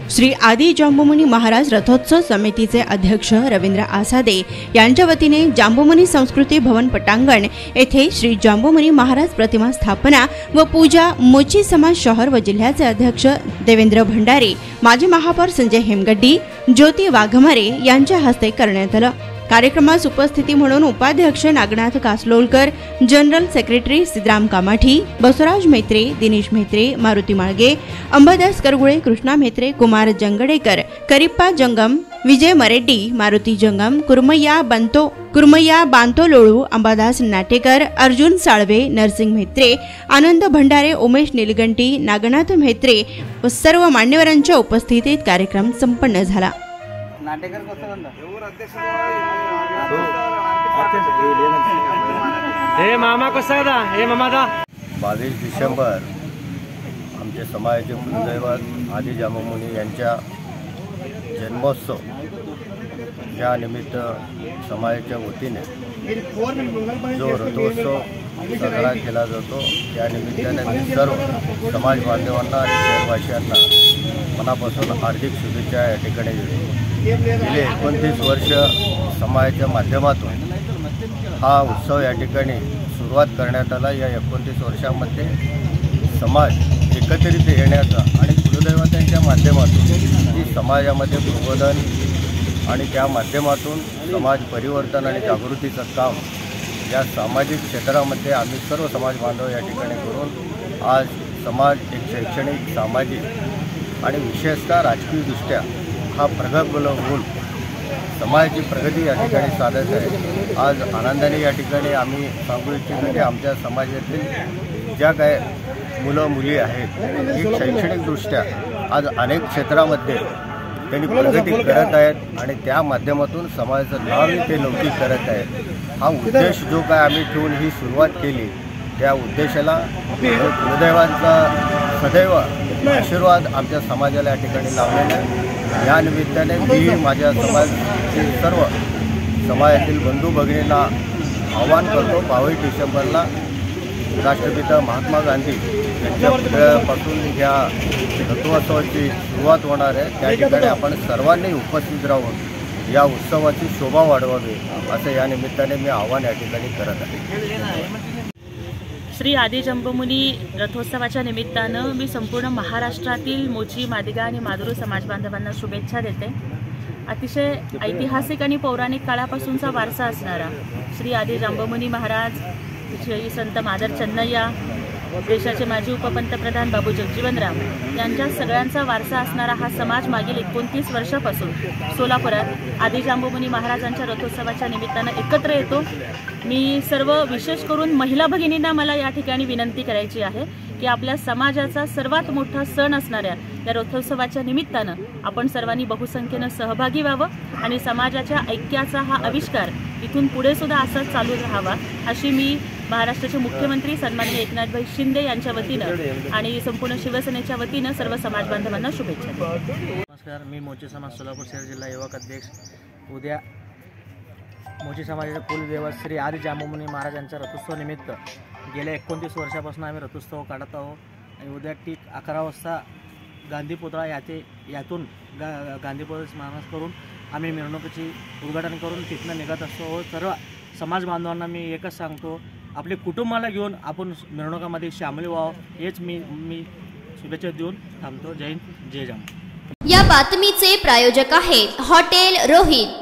श्री आदी जांबुमुनी महाराज रथोत्सव समितीचे अध्यक्ष रवींद्र आसादे यांच्या वतीने जांबुमुनी संस्कृती भवन पटांगण येथे श्री जांबुमुनी महाराज प्रतिमा स्थापना व पूजा मोची समाज शहर व जिल्ह्याचे अध्यक्ष देवेंद्र भंडारे, माजी महापौर संजय हेमगड्डी, ज्योती वाघमारे यांच्या हस्ते करण्यात आलं। कार्यक्रमास उपस्थिती म्हणून उपाध्यक्ष नागनाथ कासलोलकर, जनरल सेक्रेटरी सिद्धराम कामाठी, बसवराज मेत्रे, दिनेश मेत्रे, मारुती माळगे, अंबादास करगुळे, कृष्णा मेत्रे, कुमार जंगडेकर, करिप्पा जंगम, विजय मरेड्डी, मारुती जंगम, कुरमय्या बांतोलोळू, अंबादास नाटेकर, अर्जुन साळवे, नरसिंग मेत्रे, आनंद भंडारे, उमेश निलगंटी, नागनाथ मेत्रे व सर्व मान्यवरांच्या उपस्थितीत कार्यक्रम संपन्न झाला। हे मामा कसा दा हे मामा दा 22 डिसेंबर आमचे समाजाचे कुलदैवत आदी जांबुमुनी यांच्या जन्मोत्सव या निमित्त समाजाच्या वतीने जो रथोत्सव साजरा केला जातो त्या निमित्ताने मी सर्व समाज बांधवांना आणि शहरवासियांना मनापासून हार्दिक शुभेच्छा या ठिकाणी देतो। गेले 29 वर्ष समाजाच्या माध्यमातून हा उत्सव या ठिकाणी सुरुवात करण्यात आला। या 29 वर्षामध्ये समाज एकत्रित येण्याचा आणि कुलदैवतांच्या माध्यमातून जी समाजामध्ये प्रबोधन आणि त्या माध्यमातून समाज परिवर्तन आणि जागृतीचं काम या सामाजिक क्षेत्रामध्ये आम्ही सर्व समाज बांधव या ठिकाणी करून आज समाज एक शैक्षणिक, सामाजिक आणि विशेषतः राजकीयदृष्ट्या हा प्रगल्भ होऊन समाजाची प्रगती या ठिकाणी साधत आहे। आज आनंदाने या ठिकाणी आम्ही सांगू इच्छितो की आमच्या समाजातील ज्या काय मुलं मुली आहेत ही शैक्षणिकदृष्ट्या आज अनेक क्षेत्रामध्ये त्यांनी प्रगती करत आहेत आणि त्या माध्यमातून समाजाचं नावही ते लौकिक करत आहेत। हा उद्देश जो काय आम्ही ठेवून ही सुरुवात केली त्या उद्देशाला कुलदैवांचा सदैव आशीर्वाद आमच्या समाजाला या ठिकाणी लाभलेला आहे। या निमित्ताने मी माझ्या समाजातील सर्व समाजातील बंधू भगिनींना आवाहन करतो 22 डिसेंबरला राष्ट्रपिता महात्मा गांधी यांच्या पुतळ्यापासून या रथोत्सवाची सुरुवात होणार आहे। त्या ठिकाणी आपण सर्वांनी उपस्थित राहून या उत्सवाची शोभा वाढवावी असं या निमित्ताने मी आवाहन या ठिकाणी करत आहे। श्री आदी जांबुमुनी रथोत्सवाच्या निमित्तानं मी संपूर्ण महाराष्ट्रातील मोची, मादिगा आणि मादुरू समाज बांधवांना शुभेच्छा देते। अतिशय ऐतिहासिक आणि पौराणिक काळापासूनचा वारसा असणारा श्री आदी जांबुमुनी महाराज, श्री संत मादर चन्नय्या, देशाचे माजी उपपंतप्रधान बाबू जगजीवनराम यांच्या सगळ्यांचा वारसा असणारा हा समाज मागील 29 वर्षापासून सोलापुरात आदी जांबुमुनी महाराजांच्या रथोत्सवाच्या निमित्तानं एकत्र येतो। मी सर्व विशेष करून महिला भगिनींना मला या ठिकाणी विनंती करायची आहे की आपल्या समाजाचा सर्वात मोठा सण असणाऱ्या या रथोत्सवाच्या निमित्तानं आपण सर्वांनी बहुसंख्येनं सहभागी व्हावं आणि समाजाच्या ऐक्याचा हा आविष्कार इथून पुढे सुद्धा असाच चालू राहावा अशी मी महाराष्ट्राचे मुख्यमंत्री सन्माननीय एकनाथभाई शिंदे यांच्या वतीनं आणि संपूर्ण शिवसेनेच्या वतीनं सर्व समाज बांधवांना शुभेच्छा देतो। नमस्कार, मी मोची समाज सोलापूर शहर जिल्हा युवक अध्यक्ष। उद्या मोची समाजाचे कुलदैवत श्री आदी जांबुमुनी महाराजांच्या रथोत्सव निमित्त गेल्या 29 वर्षापासून आम्ही रथोत्सव काढत आहोत आणि उद्या ठीक 11 वाजता गांधी पुतळा यातून गांधी पुतळा स्मरण करून आम्ही मिरवणुकीची उद्घाटन करून तिथनं निघत असतो। सर्व समाज बांधवांना मी एकच सांगतो, आपले कुटुंबाला घेऊन आपण मिरवणुकामध्ये सामील व्हावं हेच मी शुभेच्छा देऊन थांबतो। जय हिंद, जय जांबू। या बातमीचे प्रायोजक आहेत हॉटेल रोहित।